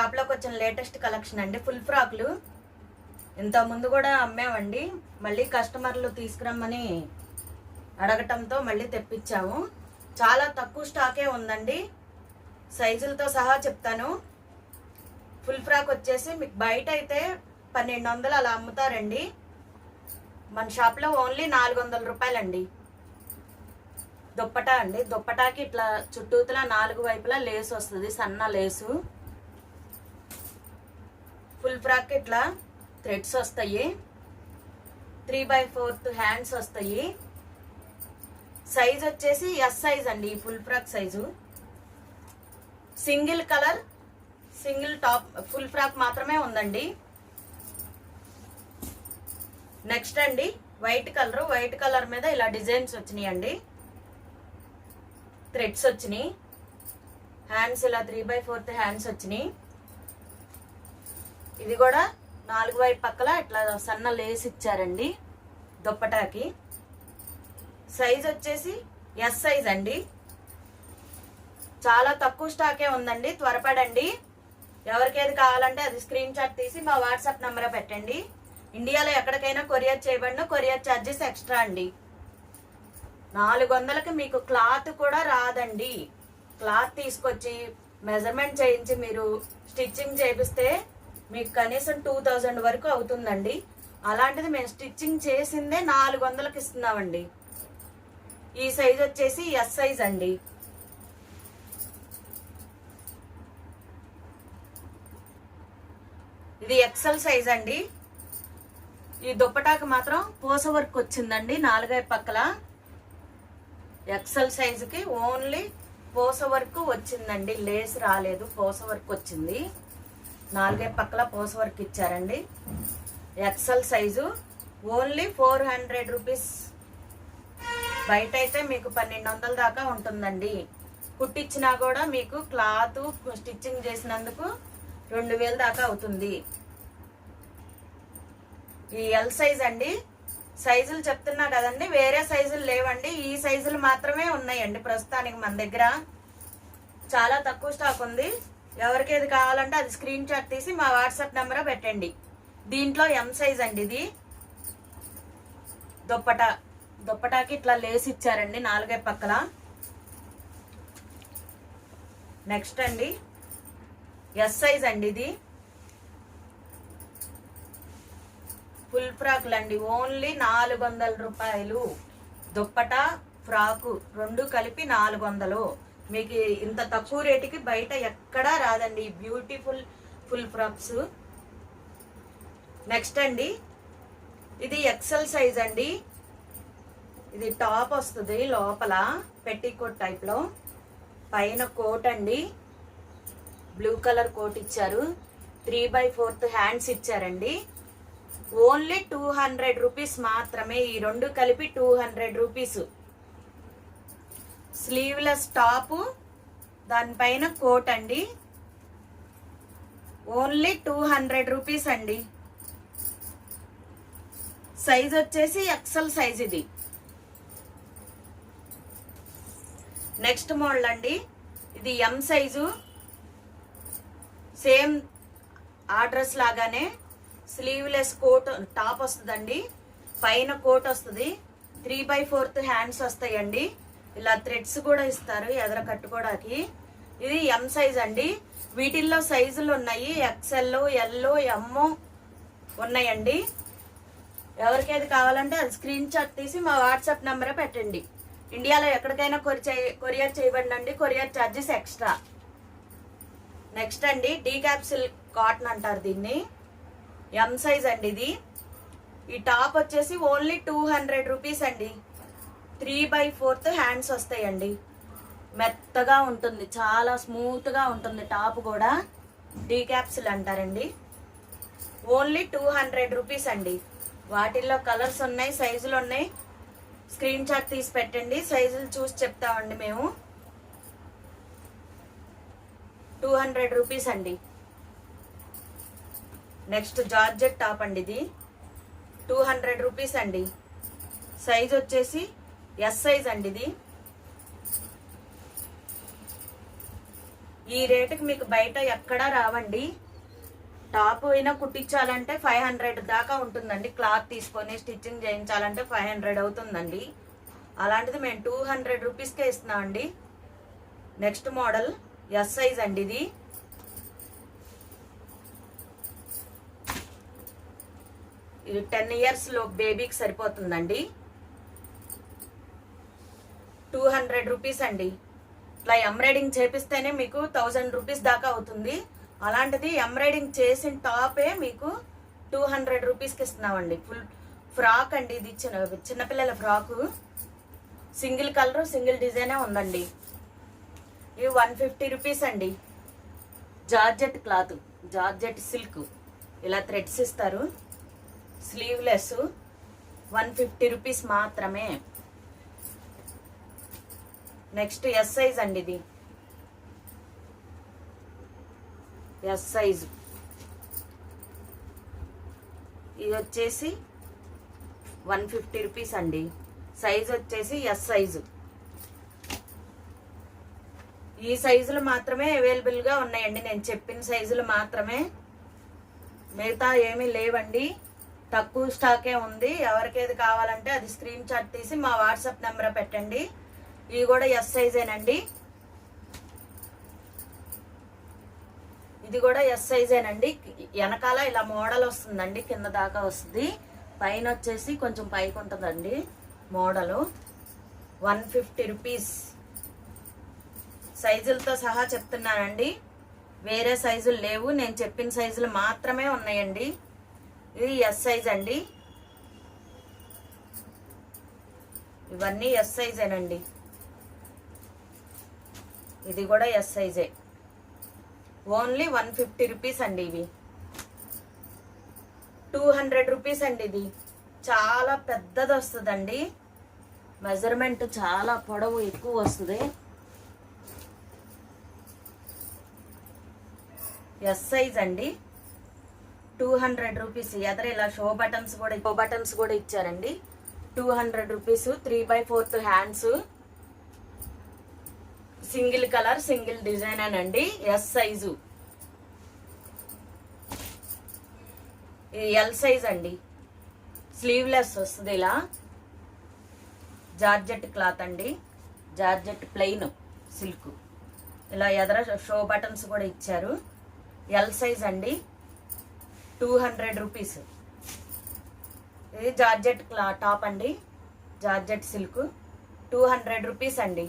షాప్లోకి వచ్చిన latest collection అండి. ఫుల్ ఫ్రాక్లు ఇంత ముందు కూడా అమ్మామండి. మళ్ళీ కస్టమర్లు తీసుకురమ్మని అడగటంతో మళ్ళీ తెప్పించాము. చాలా తక్కువ స్టాకే ఉందండి. సైజులతో సహా చెప్తాను. ఫుల్ ఫ్రాక్ వచ్చేసి మీకు బయట అయితే 1200 అలా అమ్ముతారండి. మన షాప్లో ఓన్లీ 400 రూపాయలండి. దుప్పటా అండి. దుప్పటాకి ఇట్లా చుట్టూతల 4 వైపులా లేసు వస్తుంది, సన్న లేసు. ఫుల్ ఫ్రాక్ ఇట్లా థ్రెడ్స్ వస్తాయి. 3/4 హ్యాండ్స్ వస్తాయి. సైజ్ వచ్చేసి ఎస్ సైజ్ అండి. Full frock size single colour single top full frock మాత్రమే ఉందండి. నెక్స్ట్ అండి వైట్ కలర్ మీద ఇలా డిజైన్స్ వచ్చినాయి అండి. థ్రెడ్స్ వచ్చినాయి. హ్యాండ్స్ ఇలా 3/4 హ్యాండ్స్ వచ్చినాయి. ఇది కూడా 4 వైపు పక్కల ఇట్లా సన్న లేస్ ఇచ్చారండి దుప్పటాకి. సైజ్ వచ్చేసి ఎస్ సైజ్ అండి. చాలా తక్కువ స్టాకే ఉందండి. త్వరపడండి. ఎవరికేది కావాలంటే అది స్క్రీన్ షాట్ తీసి మా వాట్సాప్ నెంబర్ పెట్టండి. ఇండియాలో ఎక్కడికైనా కొరియర్ చేయబడిన కొరియర్ ఛార్జెస్ ఎక్స్ట్రా అండి. 400కి మీకు క్లాత్ కూడా రాదండి. క్లాత్ తీసుకొచ్చి మెజర్మెంట్ చేయించి మీరు స్టిచ్చింగ్ చేపిస్తే మీకు కనీసం 2000 వరకు అవుతుందండి. అలాంటిది మేము స్టిచ్చింగ్ చేసిందే 400కి ఇస్తున్నామండి. ఈ సైజ్ వచ్చేసి ఎస్ సైజ్ అండి. ఇది ఎక్సెల్ సైజ్ అండి. ఈ దుప్పటాకి మాత్రం పూస వర్క్ వచ్చిందండి 4 పక్కల. ఎక్సెల్ సైజుకి ఓన్లీ పూస వర్క్ వచ్చిందండి. లేస్ రాలేదు, పూస వర్క్ వచ్చింది. 4 పక్కల పూస వర్క్ ఇచ్చారండి. XL size only 400 rupees. బయట అయితే మీకు 1200 దాకా ఉంటుందండి. కుట్టించినా కూడా మీకు క్లాత్ స్టిచ్చింగ్ చేసినందుకు 2000 దాకా అవుతుంది. ఈ ఎల్ సైజ్ అండి. సైజులు చెప్తున్నా కదండి, వేరే సైజులు లేవండి. ఈ సైజులు మాత్రమే ఉన్నాయండి ప్రస్తుతానికి మన దగ్గర. చాలా తక్కువ స్టాక్ ఉంది. ఎవరికి ఏది కావాలంటే అది స్క్రీన్ షాట్ తీసి మా వాట్సాప్ నెంబర్ పెట్టండి. దీంట్లో ఎం సైజ్ అండి. ఇది దుప్పటాకి ఇట్లా లేస్ ఇచ్చారండి 4 పక్కల. నెక్స్ట్ అండి ఎస్ సైజ్ అండి. ఇది ఫుల్ ఫ్రాక్లు అండి. ఓన్లీ 400 రూపాయలు. దుప్పటా ఫ్రాకు 2 కలిపి 400. మీకు ఇంత తక్కువ రేటుకి బయట ఎక్కడా రాదండి బ్యూటిఫుల్ ఫుల్ ఫ్రాక్స్. నెక్స్ట్ అండి ఇది ఎక్సెల్ సైజ్ అండి. ఇది టాప్ వస్తుంది, లోపల పెట్టికోట్ టైప్లో, పైన కోట్ అండి. బ్లూ కలర్ కోట్ ఇచ్చారు. 3/4 హ్యాండ్స్ ఇచ్చారండి. ఓన్లీ 200 రూపీస్ మాత్రమే. ఈ 2 కలిపి 200 రూపీస్. స్లీవ్లెస్ టాపు, దానిపైన కోట్ అండి. ఓన్లీ 200 రూపీస్ అండి. సైజ్ వచ్చేసి ఎక్సెల్ సైజ్ ఇది. నెక్స్ట్ మోడల్ అండి. ఇది ఎం సైజు. సేమ్ ఆ డ్రెస్ లాగానే స్లీవ్లెస్ కోట్ టాప్ వస్తుందండి. పైన కోట్ వస్తుంది. 3/4 హ్యాండ్స్ వస్తాయండి. ఇలా థ్రెడ్స్ కూడా ఇస్తారు ఎదర కట్టుకోవడానికి. ఇది ఎం సైజ్ అండి. వీటిల్లో సైజులు ఉన్నాయి. ఎక్సెల్, ఎల్, ఎమ్ ఉన్నాయండి. ఎవరికేది కావాలంటే అది స్క్రీన్ షాట్ తీసి మా వాట్సాప్ నెంబర్ పెట్టండి. ఇండియాలో ఎక్కడికైనా కొరియర్ చేయబడినండి. Courier charges extra. నెక్స్ట్ అండి డీ క్యాప్సిల్ కాటన్ అంటారు దీన్ని. ఎం సైజ్ అండి. ఇది ఈ టాప్ వచ్చేసి ఓన్లీ 200 రూపీస్ అండి. 3/4 హ్యాండ్స్ వస్తాయండి. మెత్తగా ఉంటుంది, చాలా స్మూత్గా ఉంటుంది. టాప్ కూడా డీ క్యాప్సిల్ అంటారండి. ఓన్లీ 200 రూపీస్ అండి. వాటిల్లో కలర్స్ ఉన్నాయి, సైజులు ఉన్నాయి. స్క్రీన్ షాట్ తీసి పెట్టండి. సైజులు చూసి చెప్తామండి మేము. 200 రూపీస్ అండి. నెక్స్ట్ జార్జెట్ టాప్ అండి. ఇది 200 రూపీస్ అండి. సైజ్ వచ్చేసి ఎస్ సైజ్ అండి. ఇది ఈ రేటుకి మీకు బయట ఎక్కడా రావండి. టాప్ అయినా కుట్టించాలంటే 500 దాకా ఉంటుందండి. క్లాత్ తీసుకొని స్టిచ్చింగ్ చేయించాలంటే 500 అవుతుందండి. అలాంటిది మేము 200 రూపీస్కే ఇస్తున్నామండి. నెక్స్ట్ మోడల్ ఎస్ సైజ్ అండి. ఇది 10 ఇయర్స్ లో బేబీకి సరిపోతుందండి. 200 రూపీస్ అండి. ఇట్లా ఎంబ్రాయిడింగ్ చేపిస్తేనే మీకు 1000 రూపీస్ దాకా అవుతుంది. అలాంటిది ఎంబ్రాయిడింగ్ చేసిన టాపే మీకు 200 రూపీస్కి ఇస్తున్నామండి. ఫుల్ ఫ్రాక్ అండి. ఇది చిన్నపిల్లల ఫ్రాకు. సింగిల్ కలర్ సింగిల్ డిజైనే ఉందండి. ఇవి 150 రూపీస్ అండి. జార్జెట్ క్లాత్, జార్జెట్ సిల్క్, ఇలా థ్రెడ్స్ ఇస్తారు. స్లీవ్లెస్ 150 రూపీస్ మాత్రమే. నెక్స్ట్ ఎస్ సైజ్ అండి. ఇది ఎస్ సైజ్. ఇది వచ్చేసి 150 రూపీస్ అండి. సైజ్ వచ్చేసి ఎస్ సైజు. ఈ సైజులు మాత్రమే అవైలబుల్గా ఉన్నాయండి. నేను చెప్పిన సైజులు మాత్రమే, మిగతా ఏమీ లేవండి. తక్కువ స్టాకే ఉంది. ఎవరికేది కావాలంటే అది స్క్రీన్ షాట్ తీసి మా వాట్సాప్ నెంబర్ పెట్టండి. ఇవి కూడా ఎస్ సైజేనండి. ఇది కూడా ఎస్ సైజేనండి. వెనకాల ఇలా మోడల్ వస్తుందండి, కింద దాకా వస్తుంది. పైన వచ్చేసి కొంచెం పైకి ఉంటుందండి మోడలు. 150 రూపీస్. సైజులతో సహా చెప్తున్నానండి, వేరే సైజులు లేవు. నేను చెప్పిన సైజులు మాత్రమే ఉన్నాయండి. ఇది ఎస్ సైజ్ అండి. ఇవన్నీ ఎస్ సైజేనండి. ఇది కూడా ఎస్ సైజే. ఓన్లీ 150 రూపీస్ అండి. ఇవి 200 రూపీస్ అండి. ఇది చాలా పెద్దది వస్తుందండి. మెజర్మెంట్ చాలా పొడవు ఎక్కువ వస్తుంది. ఎస్ సైజ్ అండి. 200 రూపీస్. ఎదర ఇలా షో బటన్స్ కూడా ఇచ్చారండి. 200 rupees. 3/4 hands, single colour single design అనండి. S size. ఇది ఎల్ సైజ్ అండి. స్లీవ్లెస్ వస్తుంది. ఇలా జార్జెట్ క్లాత్ అండి. Georgette plain silk. ఇలా ఎదర షో బటన్స్ కూడా ఇచ్చారు. ఎల్ సైజ్ అండి. 200 రూపీస్. ఇది జార్జెట్ టాప్ అండి. జార్జెట్ సిల్క్ 200 రూపీస్ అండి.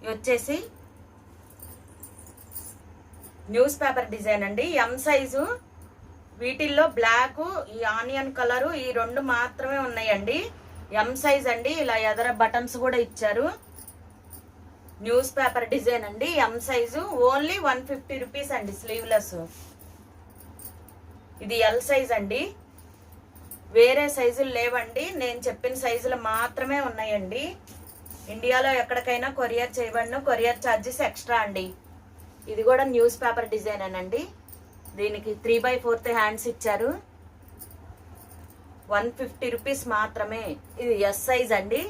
ఇది వచ్చేసి న్యూస్ పేపర్ డిజైన్ అండి. M size. వీటిల్లో బ్లాక్, ఈ ఆనియన్ కలరు, ఈ రెండు మాత్రమే ఉన్నాయండి. ఎం సైజ్ అండి. ఇలా ఎదర బటన్స్ కూడా ఇచ్చారు. న్యూస్ పేపర్ డిజైన్ అండి. M size. ఓన్లీ 150 రూపీస్ అండి. స్లీవ్లెస్. ఇది ఎల్ సైజ్ అండి. వేరే సైజులు లేవండి. నేను చెప్పిన సైజులు మాత్రమే ఉన్నాయండి. ఇండియాలో ఎక్కడికైనా కొరియర్ చేయబడిన కొరియర్ ఛార్జెస్ ఎక్స్ట్రా అండి. ఇది కూడా న్యూస్ పేపర్ డిజైన్ అనండి. దీనికి 3/4 హ్యాండ్స్ ఇచ్చారు. 150 రూపీస్ మాత్రమే. ఇది ఎస్ సైజ్ అండి.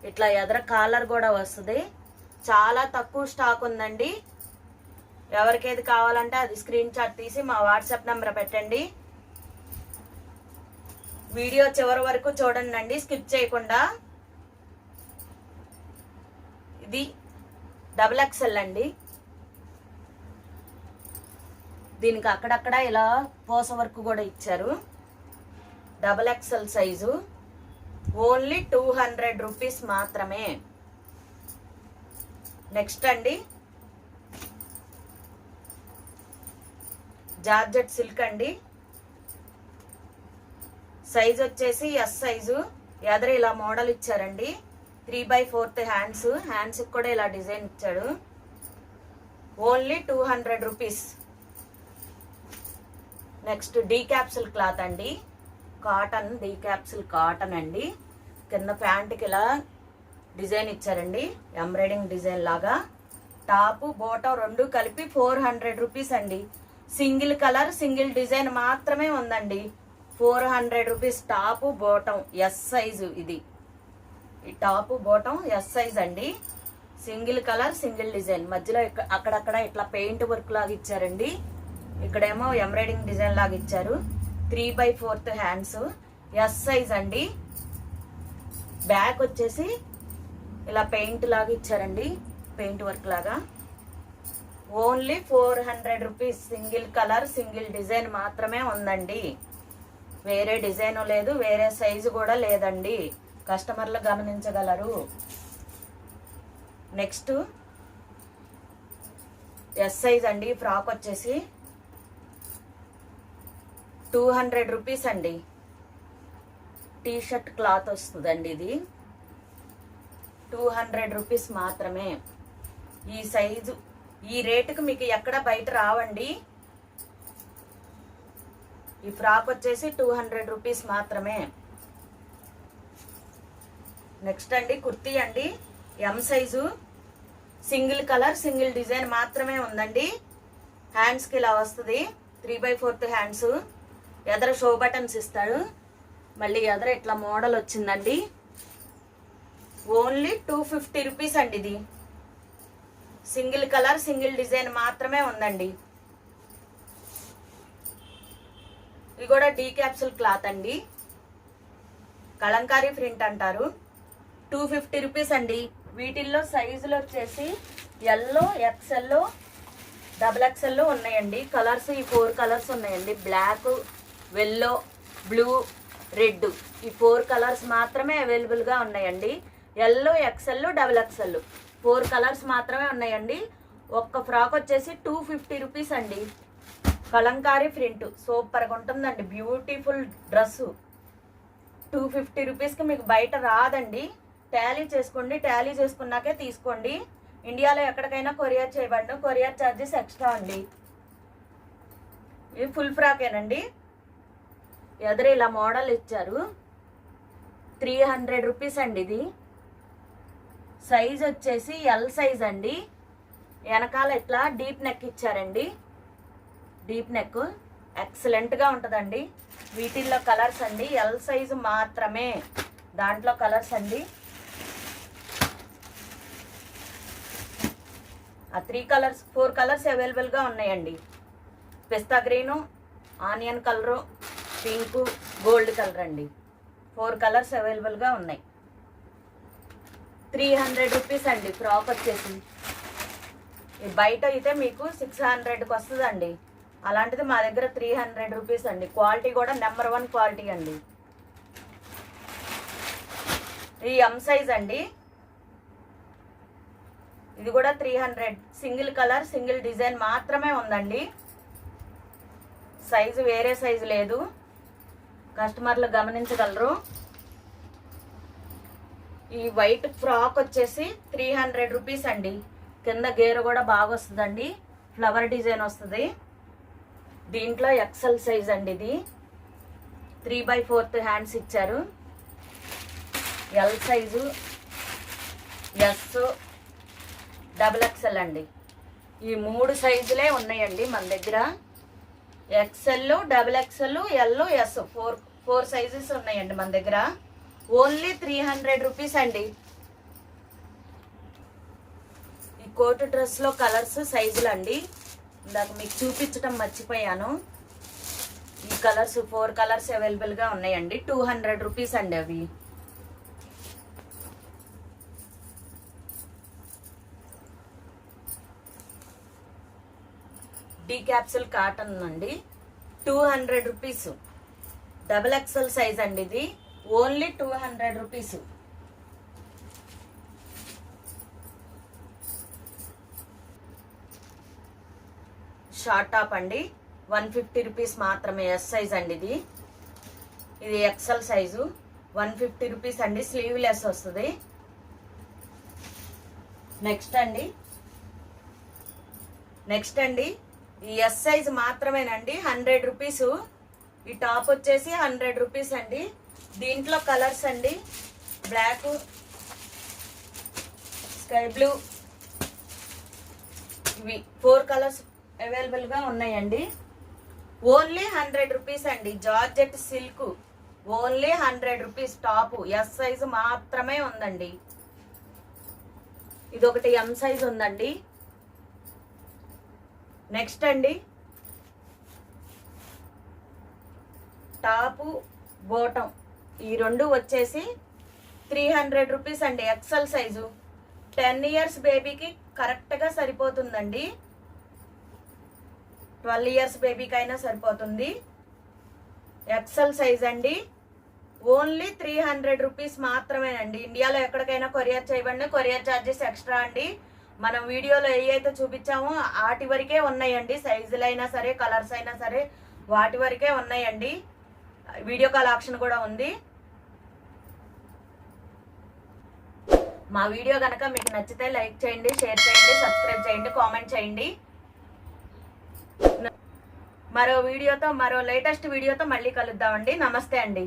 ఇట్లా ఎదర కాలర్ కూడా వస్తుంది. చాలా తక్కువ స్టాక్ ఉందండి. ఎవరికేది కావాలంటే అది స్క్రీన్ షాట్ తీసి మా వాట్సాప్ నెంబర్ పెట్టండి. వీడియో చివరి వరకు చూడండి, స్కిప్ చేయకుండా. ఇది XXL అండి. దీనికి అక్కడక్కడ ఇలా పోస వర్క్ కూడా ఇచ్చారు. XXL size. ఓన్లీ 200 రూపీస్ మాత్రమే. నెక్స్ట్ అండి జార్జెట్ సిల్క్ అండి. సైజ్ వచ్చేసి ఎస్ సైజు. ఎదర ఇలా మోడల్ ఇచ్చారండి. 3/4 హ్యాండ్స్ కూడా ఇలా డిజైన్ ఇచ్చాడు. Only 200 rupees. Next D capsule cloth అండి. కాటన్, డీ క్యాప్సుల్ కాటన్ అండి. కింద ప్యాంట్కి ఇలా డిజైన్ ఇచ్చారండి, ఎంబ్రాయిడింగ్ డిజైన్ లాగా. టాపు బోటం రెండు కలిపి 400 రూపీస్ అండి. సింగిల్ కలర్ సింగిల్ డిజైన్ మాత్రమే ఉందండి. 400 rupees top bottom. Yes size. ఇది ఈ టాప్ బాటం ఎస్ సైజ్ అండి. సింగిల్ కలర్ సింగిల్ డిజైన్, మధ్యలో అక్కడక్కడ ఇట్లా పెయింట్ వర్క్ లాగా ఇచ్చారండి. ఇక్కడేమో ఎంబ్రాయిడింగ్ డిజైన్ లాగా ఇచ్చారు. 3/4 హ్యాండ్స్, ఎస్ సైజ్ అండి. బ్యాక్ వచ్చేసి ఇలా పెయింట్ లాగా ఇచ్చారండి, పెయింట్ వర్క్ లాగా. Only 400 rupees. Single colour single design మాత్రమే ఉందండి. వేరే డిజైన్ లేదు, వేరే సైజు కూడా లేదండి. కస్టమర్లు గమనించగలరు. నెక్స్ట్ ఎస్ సైజ్ అండి. ఫ్రాక్ వచ్చేసి 200 రూపీస్ అండి. టీ షర్ట్ క్లాత్ వస్తుందండి. ఇది 200 రూపీస్ మాత్రమే. ఈ సైజు ఈ రేటుకి మీకు ఎక్కడ బయట రావండి. ఈ ఫ్రాక్ వచ్చేసి 200 రూపీస్ మాత్రమే. నెక్స్ట్ అండి కుర్తీ అండి. M size, single colour single design మాత్రమే ఉందండి. హ్యాండ్స్కి ఇలా వస్తుంది, 3/4 హ్యాండ్స్. ఎదర షో బటన్స్ ఇస్తాడు, మళ్ళీ ఎదర ఇట్లా మోడల్ వచ్చిందండి. ఓన్లీ 250 రూపీస్ అండి. ఇది సింగిల్ కలర్ సింగిల్ డిజైన్ మాత్రమే ఉందండి. ఇది కూడా డీ క్యాప్సూల్ క్లాత్ అండి, కలంకారీ ప్రింట్ అంటారు. 250 రూపీస్ అండి. వీటిల్లో సైజులు వచ్చేసి ఎల్లో, ఎక్సెల్, XXL ఉన్నాయండి. కలర్స్ ఈ 4 కలర్స్ ఉన్నాయండి. బ్లాక్, వెల్లో, బ్లూ, రెడ్, ఈ 4 కలర్స్ మాత్రమే అవైలబుల్గా ఉన్నాయండి. ఎల్లో, ఎక్సెల్, XXL 4 కలర్స్ మాత్రమే ఉన్నాయండి. ఒక్క ఫ్రాక్ వచ్చేసి 250 రూపీస్ అండి. కలంకారీ ప్రింట్ సూపర్గా ఉంటుందండి. బ్యూటిఫుల్ డ్రెస్సు 250 రూపీస్కి మీకు బయట రాదండి. టాలీ చేసుకోండి, టాలీ చేసుకున్నాకే తీసుకోండి. ఇండియాలో ఎక్కడికైనా కొరియర్ చేయబడను, కొరియర్ ఛార్జెస్ ఎక్స్ట్రా అండి. ఇది ఫుల్ ఫ్రాకేనండి. ఎదురు ఇలా మోడల్ ఇచ్చారు, 300 రూపీస్ అండి. ఇది సైజ్ వచ్చేసి ఎల్ సైజ్ అండి. వెనకాల ఇట్లా డీప్ నెక్ ఇచ్చారండి. డీప్ నెక్ ఎక్సలెంట్గా ఉంటుందండి. వీటిల్లో కలర్స్ అండి, ఎల్ సైజు మాత్రమే. దాంట్లో కలర్స్ అండి. ఆ 4 కలర్స్ అవైలబుల్గా ఉన్నాయండి. పిస్తా green, onion colour, pink, gold colour అండి. 4 కలర్స్ అవైలబుల్గా ఉన్నాయి. 300 రూపీస్ అండి. ఫ్రాక్ వచ్చేసి బయట అయితే మీకు 600కి వస్తుందండి. అలాంటిది మా దగ్గర 300 రూపీస్ అండి. క్వాలిటీ కూడా నెంబర్ 1 క్వాలిటీ అండి. ఈ ఎం సైజ్ అండి. ఇది కూడా 300. సింగిల్ కలర్ సింగిల్ డిజైన్ మాత్రమే ఉందండి. సైజు వేరే సైజు లేదు, కస్టమర్లు గమనించగలరు. ఈ వైట్ ఫ్రాక్ వచ్చేసి 300 రూపీస్ అండి. కింద గేరు కూడా బాగా వస్తుందండి, ఫ్లవర్ డిజైన్ వస్తుంది. దీంట్లో ఎక్సెల్ సైజ్ అండి. ఇది 3/4 హ్యాండ్స్ ఇచ్చారు. ఎల్ సైజు, ఎస్, XXL అండి. ఈ 3 సైజులే ఉన్నాయండి మన దగ్గర. XL, XXL, L, S 4 sizes ఉన్నాయండి మన దగ్గర. ఓన్లీ 300 రూపీస్ అండి. ఈ కోట్ డ్రెస్లో కలర్స్ సైజులు అండి. ఇందాక మీకు చూపించడం మర్చిపోయాను. ఈ కలర్స్ 4 కలర్స్ అవైలబుల్గా ఉన్నాయండి. 200 రూపీస్ అండి అవి. డీ క్యాప్సూల్ కాటన్ అండి, 200 రూపీస్. XXL సైజ్ అండి. ఇది ఓన్లీ 200 రూపీస్. షార్ట్ టాప్ అండి, 150 రూపీస్ మాత్రమే. ఎస్ సైజ్ అండి. ఇది XL సైజు, 150 రూపీస్ అండి. స్లీవ్ లెస్ వస్తుంది. నెక్స్ట్ అండి ఈ ఎస్ సైజ్ మాత్రమేనండి, 100 రూపీస్. ఈ టాప్ వచ్చేసి 100 రూపీస్ అండి. దీంట్లో కలర్స్ అండి, బ్లాక్, స్కై బ్లూ, ఇవి 4 కలర్స్ అవైలబుల్గా ఉన్నాయండి. ఓన్లీ 100 రూపీస్ అండి. Georgette silk only 100 rupees top. Yes size మాత్రమే ఉందండి. ఇది ఒకటి ఎం సైజ్ ఉందండి. నెక్స్ట్ అండి టాపు బోటం ఈ రెండు వచ్చేసి 300 రూపీస్ అండి. ఎక్సెల్ సైజు 10 ఇయర్స్ బేబీకి కరెక్ట్గా సరిపోతుందండి. 12 ఇయర్స్ బేబీకి అయినా సరిపోతుంది. ఎక్సెల్ సైజ్ అండి. ఓన్లీ 300 రూపీస్ మాత్రమేనండి. ఇండియాలో ఎక్కడికైనా కొరియర్ చేయబడి కొరియర్ ఛార్జెస్ ఎక్స్ట్రా అండి. మనం వీడియోలో ఏవైతే చూపించామో వాటి వరకే ఉన్నాయండి. సైజులు అయినా సరే కలర్స్ అయినా సరే వాటి వరకే ఉన్నాయండి. వీడియో కాల్ ఆప్షన్ కూడా ఉంది. మా వీడియో కనుక మీకు నచ్చితే లైక్ చేయండి, షేర్ చేయండి, సబ్స్క్రైబ్ చేయండి, కామెంట్ చేయండి. మరో లేటెస్ట్ వీడియోతో మళ్ళీ కలుద్దామండి. నమస్తే అండి.